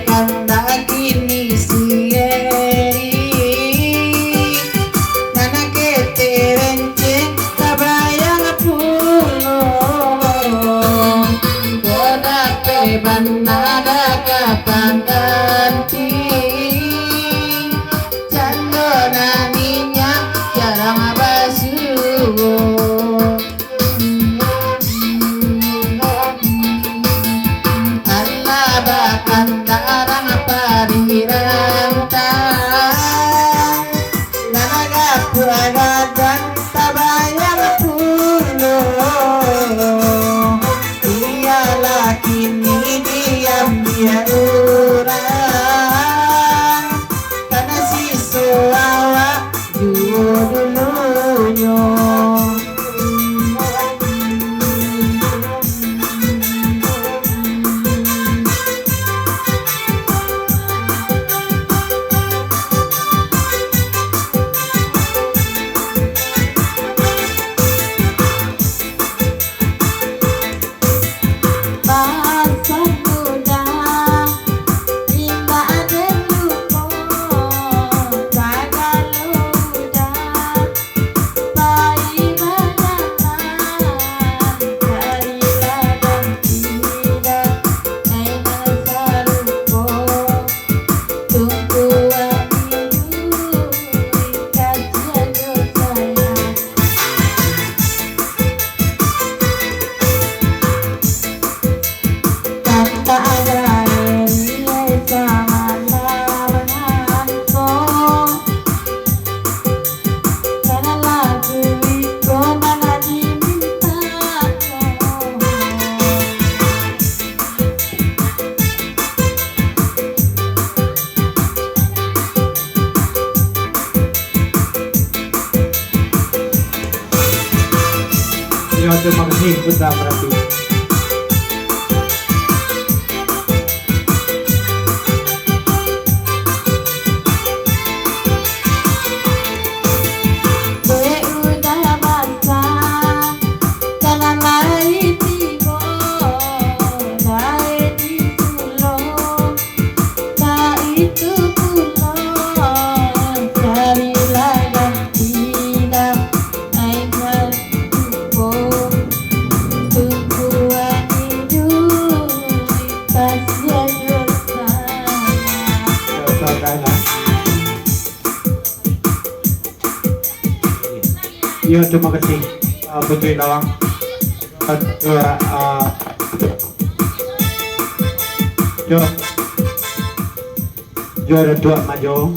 kanda kini sieri nana kete renceng kabayang pulo boda pe banada kapan ganti candona ninya jarang basuh kandarang pariranta nanaga puragadan tabayang pulo dia laki ni diam dia orang karena si soawa dulu-dulunya terima kasih Bunda Prati. Iya, terima kasih Putri Lawang. Juara dua maju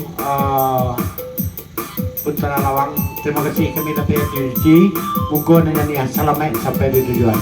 Putra Lawang. Terima kasih kami dapat diuji. Mungkin nyanyi selamat sampai di tujuan.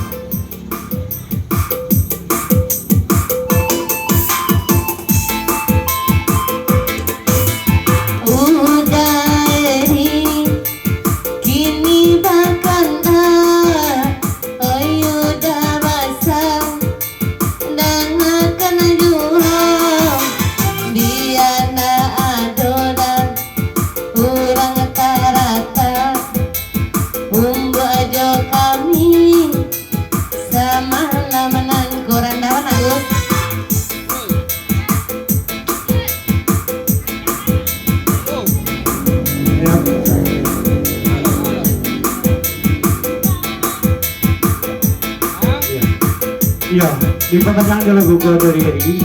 Iya, di pemenang dulu Google dari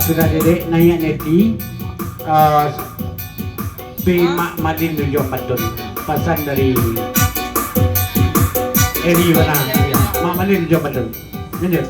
sudah dedek nanya neti Mak Madin Nujo Patun pesan dari Eri mana Mak Madin Nujo Patun lanjut.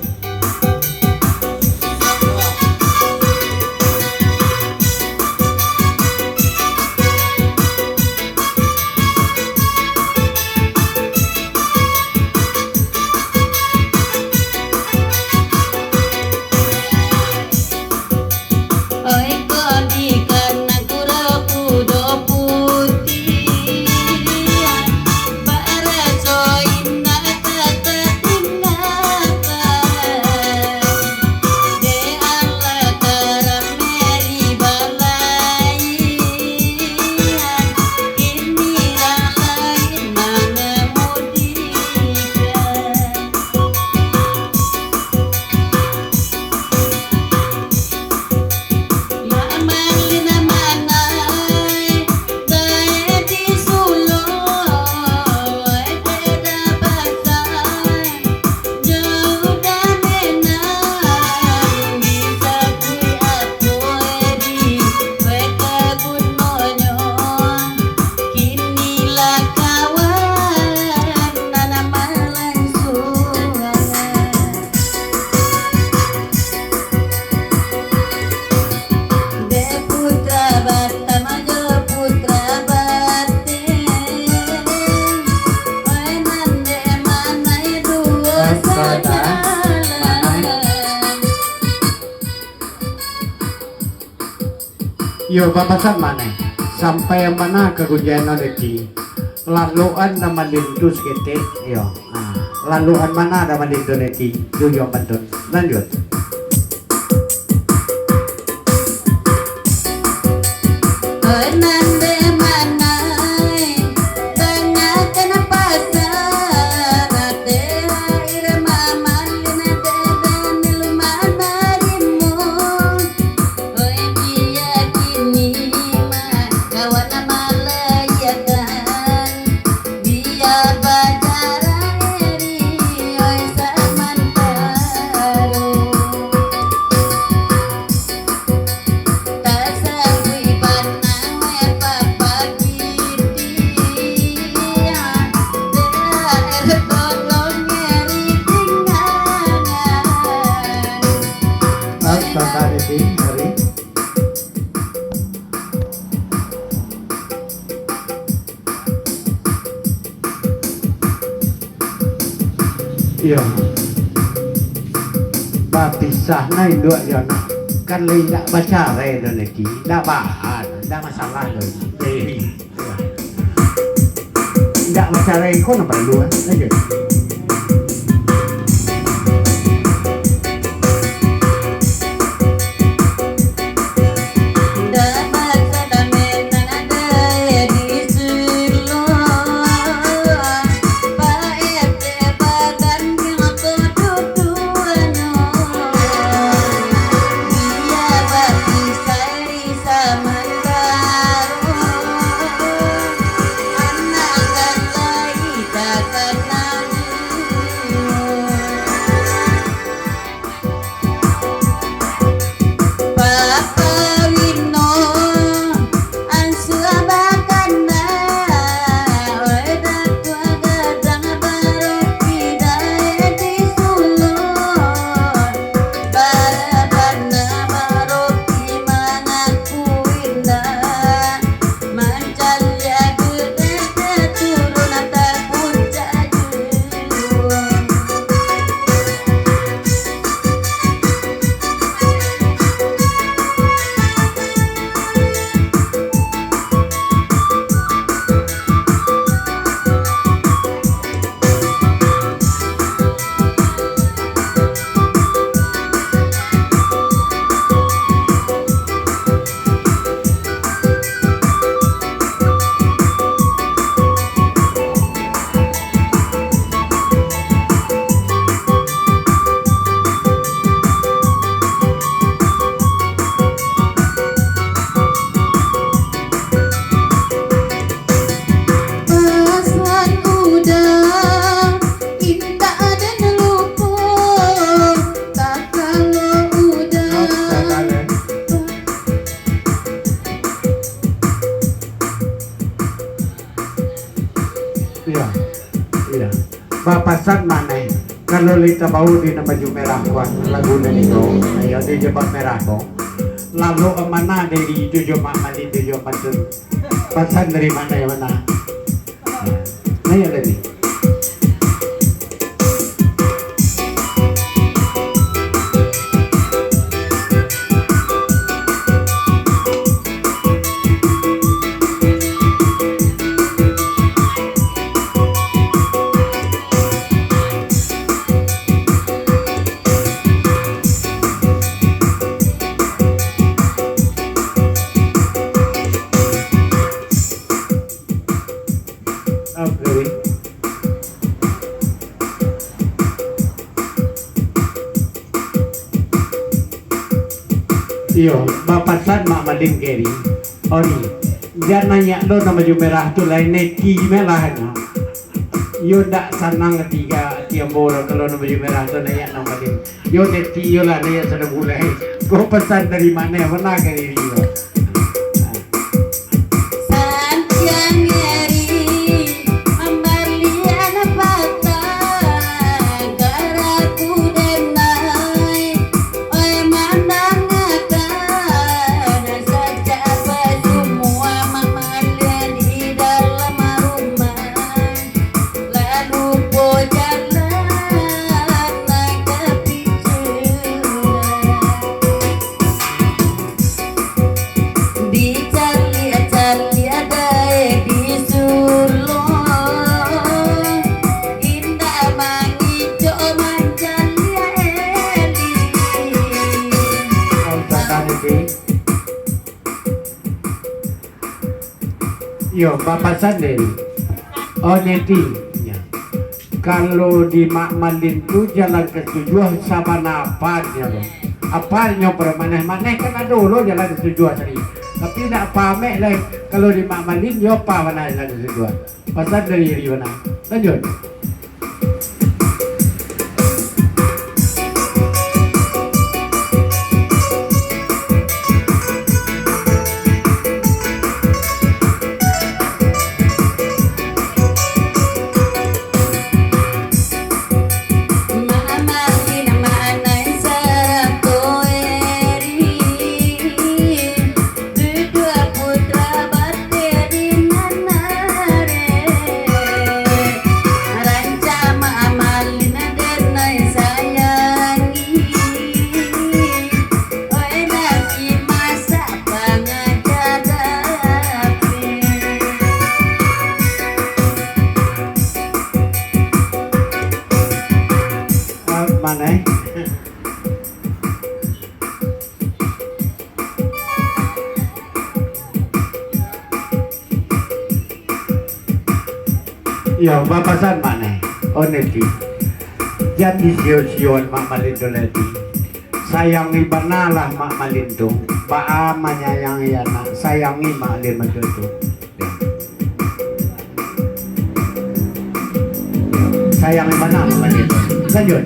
Yo papasan mana? Sampai mana kegujanan itu? Laluan nama lintus kita, yo. Laluan mana nama lintus itu? Yo betul. Lanjut. Iya, bapisah na induk ya nak kan tidak baca re dan lagi, tidak bahan, tidak masalah loh. Tidak baca re kau nak perlu aja. Bapasan mana? Kalau kita bau di nama baju merah kuat lagu dan itu, ayo di jebak merah kok. Lalu mana dari itu joma mali itu joma pasan. Pasan dari mana ya mana? Nah ya dari. Iyo, bapasan mak mading keri. Ori, dia nanya lo nama baju merah tu lain neki merah no. Yo dak sanang ketiga tiap orang kalau nama baju merah tu nanya nama mading. Yo neki yo lah nanya sudah mulai. Kau pesan dari mana? Mana keri yo? nanti. Yo, Bapak Sandel. Oh, nanti. Ya. Kalau di Makmalin itu jalan ketujuh sama apanya loh. Apanya permaneh-maneh kan ada dulu jalan ketujuh tadi. Tapi nak pamek lah kalau di Makmalin yo apa mana jalan ketujuh. Pasal dari mana? Lanjut. Mana? Ya, bapasan mana? Oneti. Jadi sio-sion Mak Malindo lagi. Sayangi banalah Mak Malindo. Baa menyayangi anak, sayangi Mak Malindo itu. Sayangi bana Mak Malindo. Lanjut.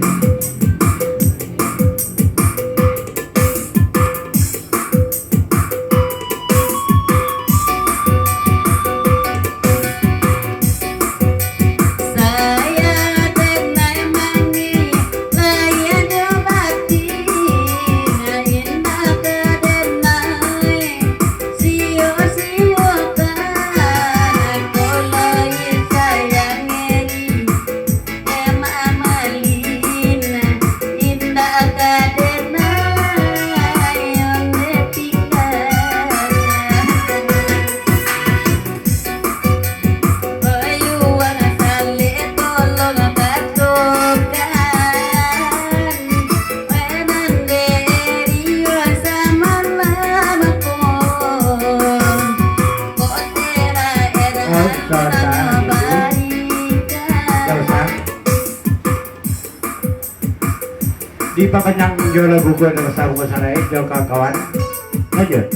Di papanyang jola buku ng sabong saray, jauh kawan. Lanjut.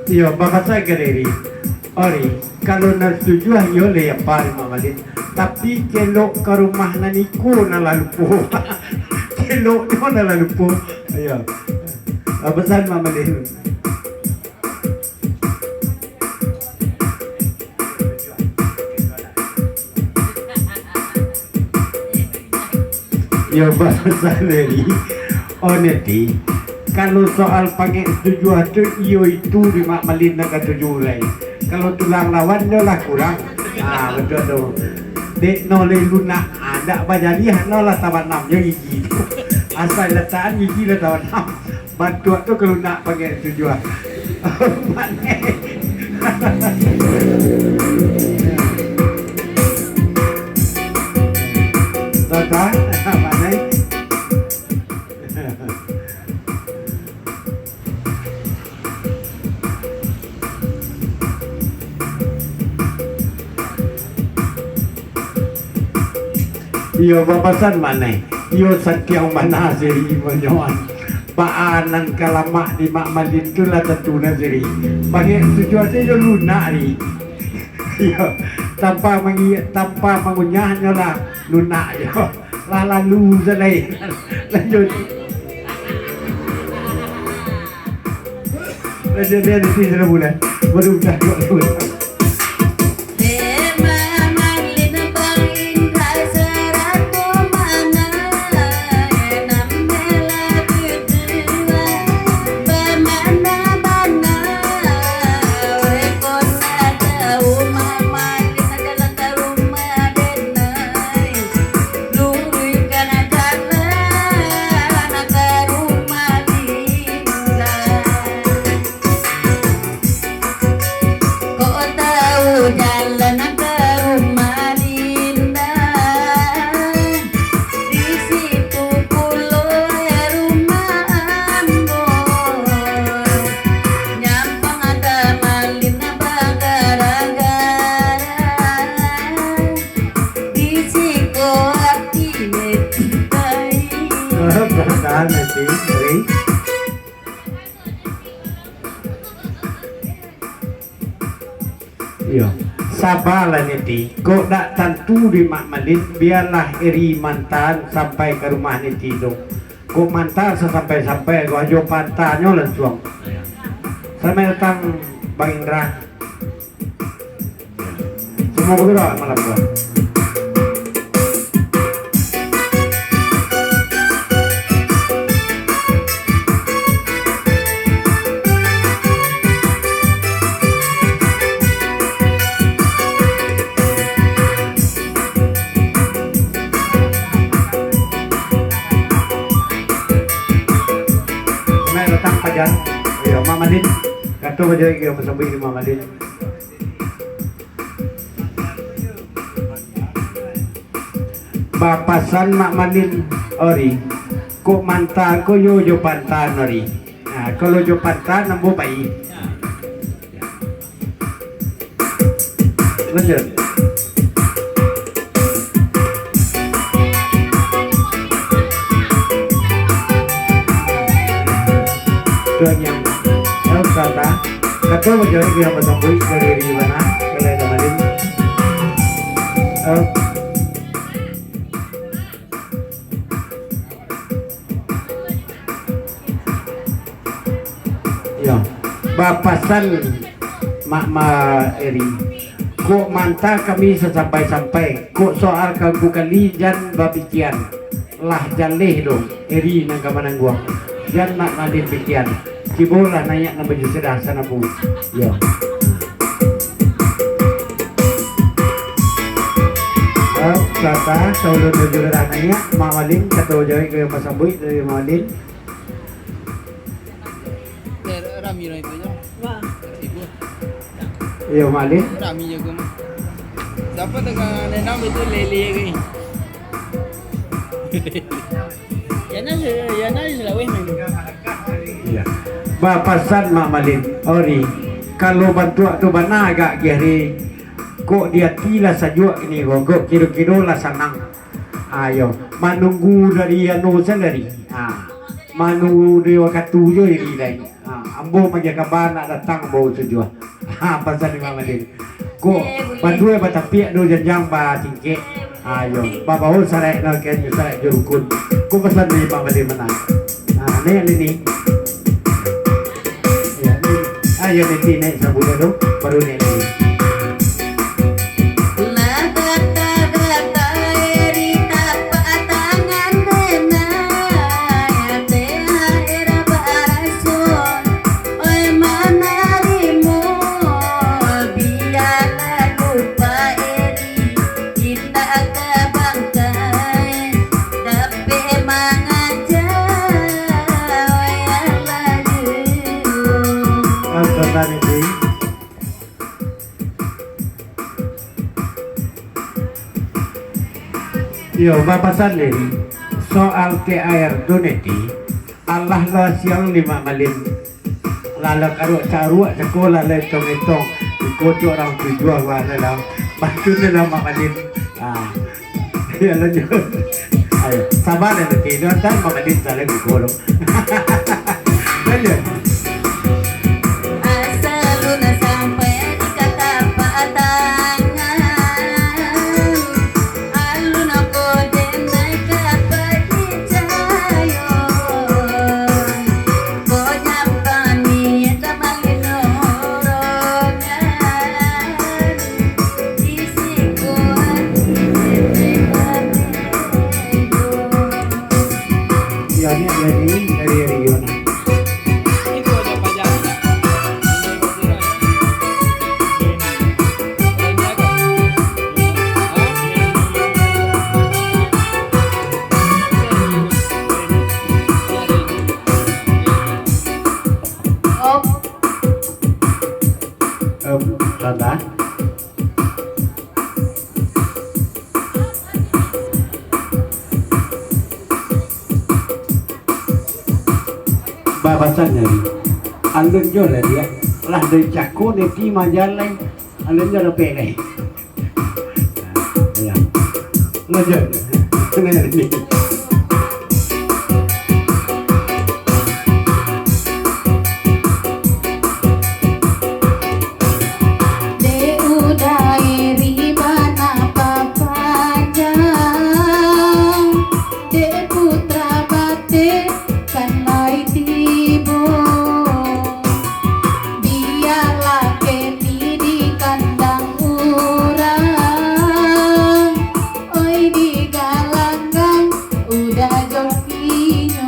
Yo, bapak saya kediri. Ori, kalau nak setuju, yo le apa Mamalin. Tapi kalau ke rumah naniku nalalupo, kalau tu nalalupo, ayo. Abasan Mamalin. Yo, bapak saya kediri. Oneti. Kalau soal pakai setuju itu, iyo itu di Makmalin nak setuju lagi. Kalau tulang lawan dia lah kurang. Ah betul tu. Dek nolai lunak ada banyak dia nolah tawan enam yang gigi. Asal letaan gigi lah tawan enam. Bantu tu kalau nak pakai setuju. Mana? Tata mana? Iyo bapasan mana? Iyo satiang mana siri menyoan. Baanan kalamak di mak malin tu lah tentunya siri. Bagi tujuan saya lunak ni. Iyo tanpa mengunyahnya lah lunak yo. Lalu selai lanjut. Lanjut dia di sini bulan. Baru dah dua. Iya, sabarlah niti. Kok tak tentu di mak malin, biarlah iri mantan sampai ke rumah niti tu. Kok mantan sampai kau ajo pantannya langsung. Sampai datang Bang Indra. Semua bergerak malam tu. Iya, Mama Din. Kata baca lagi apa sampai ke Mama Din. Bapasan Mak Malin ori. Kok mantan ko yo pantan ori. Nah, kalau yo pantan nambo bayi. Lanjut. Yang kata kata macam ni apa sampai dari mana kalau ada malin ya bapasan mak eri kok mantah kami sampai kok soal kamu kali jan babikian lah jaleh dong eri nang kamanang gua jan mak malin bikian kibola nanya nama jusedah sana bu ya kata saudara jusedah nanya mak malin kata jawab ke pasang buik dari mak malin Rami lah itu je. Wah. Ibu. iya mak malin Rami je kamu. Dapat dengan nenam itu lele lagi. Yana selawe memang. iya bapasan mak malin ori kalau bantu tu bana agak geri kok dia tila saja ini kok kira-kira lah senang ayo menunggu dari anu sendiri menunggu dia waktu je ini lain ambo menjaga bana datang ambo tujuan pasal mak malin kok bantu batapiak do janjang ba tingke ayo babaul sarai nak kan sarai jurukun kok pasal ni mak malin mana ni ayo nanti naik sabun dulu baru naik lagi. Yo, bapasan ni soal TAR doneti Allah lah siang lima malin lalu karuk sekolah letong ikut orang tujuan warna dalam bantu ni nama malin Ya lanjut. Ayo, sabar ya nanti. Nonton Mama Din saling gulung. Lanjut. Asal una sampai di kata patangan, aluna kode naik kapagi cayo, ko nyampani tamalin orongan, isiku hati Ya ini dari Riona. Itu aja pajak. op Tanda. Babasannya ni, alun jo lah dia, lah dari cakun neti majalai, alun jo lepek ni. Ya, lanjut. Kena ni. de udai ribana papanya, de putra bate kanai tibo, biarlah keti di kandang urang, oi di galanggang udah jokinya.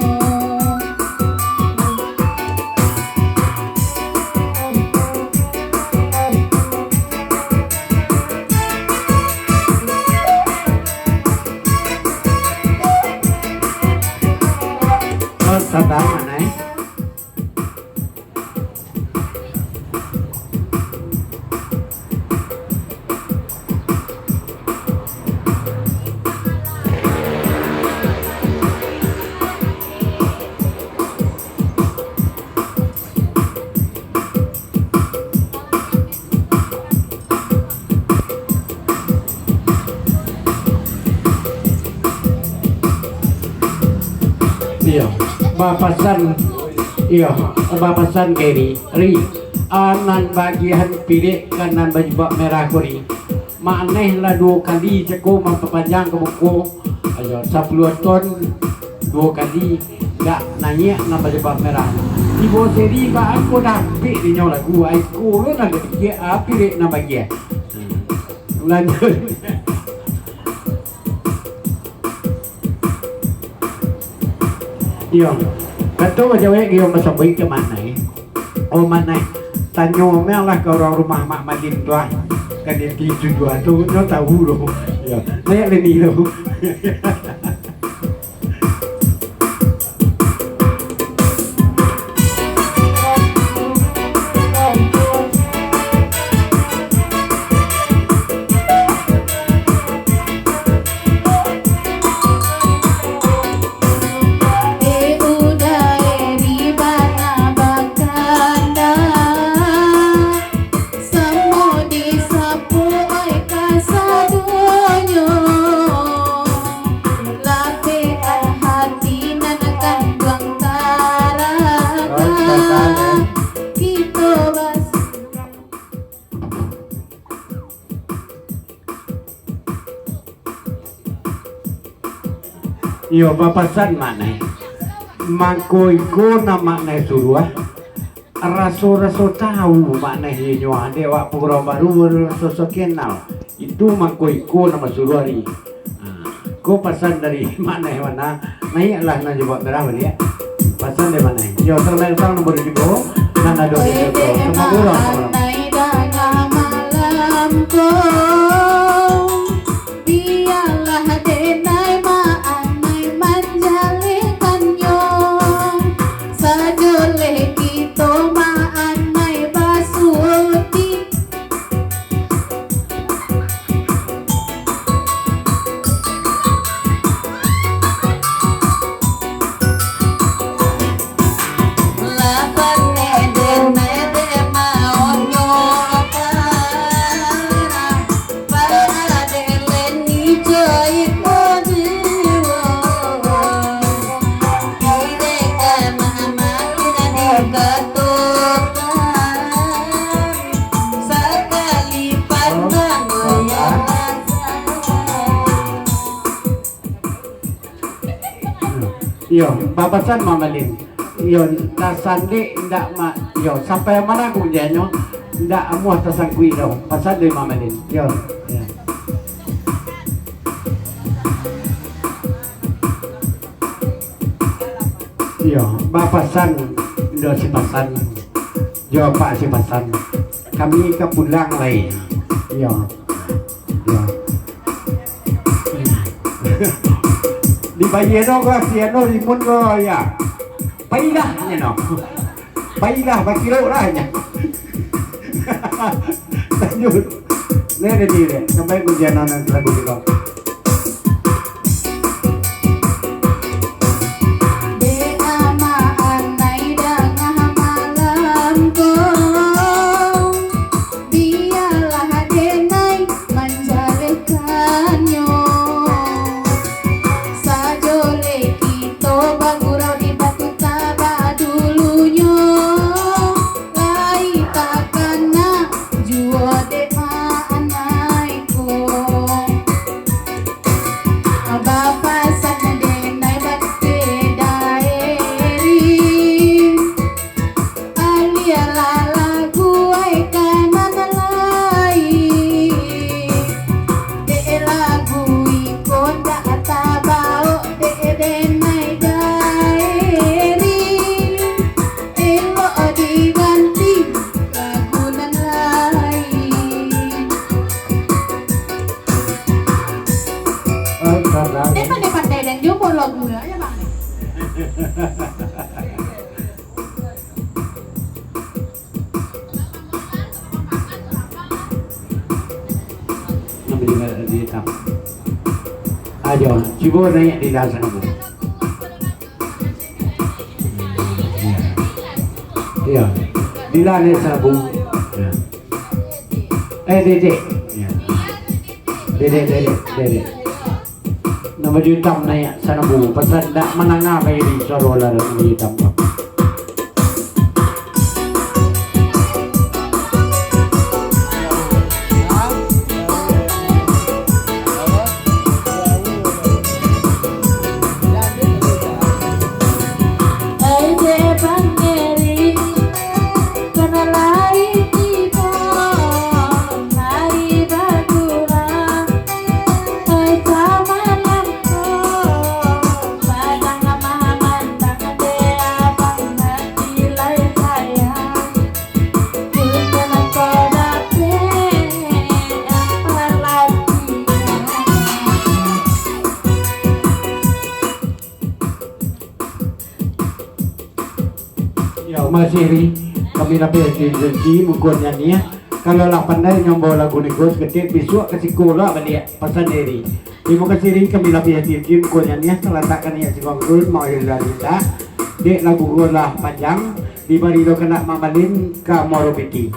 Oh, tanda mana eh? Iya, bapasan iya, bapasan kiri ri anan bagian pilih kanan baju bak merah kuri maneh lah 2 kali ceko memperpanjang ke buku ayo 10 ton 2 kali gak nanya nama baju bak merah ibu seri ba aku dapat di nyola gua aku lu nak dia api dek nama dia lanjut. Iya, kata macam ni dia masa baik ke mana? Oh mana? Tanya memang lah ke orang rumah Mak Madin tu ah. Kan dia tidur dua tu, dia tahu loh. Ya, saya leni loh. Yo bapasan mana? Mangkoi ko na makna suruh. Raso-raso tahu makna hinyo ade wak pura baru raso kenal. Itu mangkoi ko nama suruh hari. Ko pasan dari mana mana? Naiklah na jawab berapa dia? Pasan dari mana? Yo terlalu nomor 7. Nana do itu. Semua orang. Yo, babasan mamalin. Yo, nasandi ndak ma. Yo, sampai mana aku janyo? Ndak amuah tasangkui daw. Pasal di mamalin. Yo. Ya. Yo, bapasan do si pasan. Yo, Pak si pasan. Kami ke pulang lain. Yo. Yo. Di Bayeno ko siano limun ko ya. Pailah nya no. Pailah bakilo ra nya. Lanjut. Nene dire, sampai ku jana nang lagu dilo. Pandai dan jumbo lagu ya bang. Namanya di tam. Ayo, coba nanya di dasar bu. Iya, di lane sabu. Dede. Dede. Nama jutam naya sana bu, pasal dak menangah kayak di Sorola nama jutam. Ya, masih kami lapis di rezeki mukulnya ni ya. Kalau lah pandai nyombol lagu ni gos ketik besok kasih kola balik pasal diri. Terima kasih kami lapis di rezeki mukulnya ni ya. Terletakkan ya si kongkul mau hilang kita. Dek lagu gua lah panjang. Di bari do kena mamalin ka Morobiti.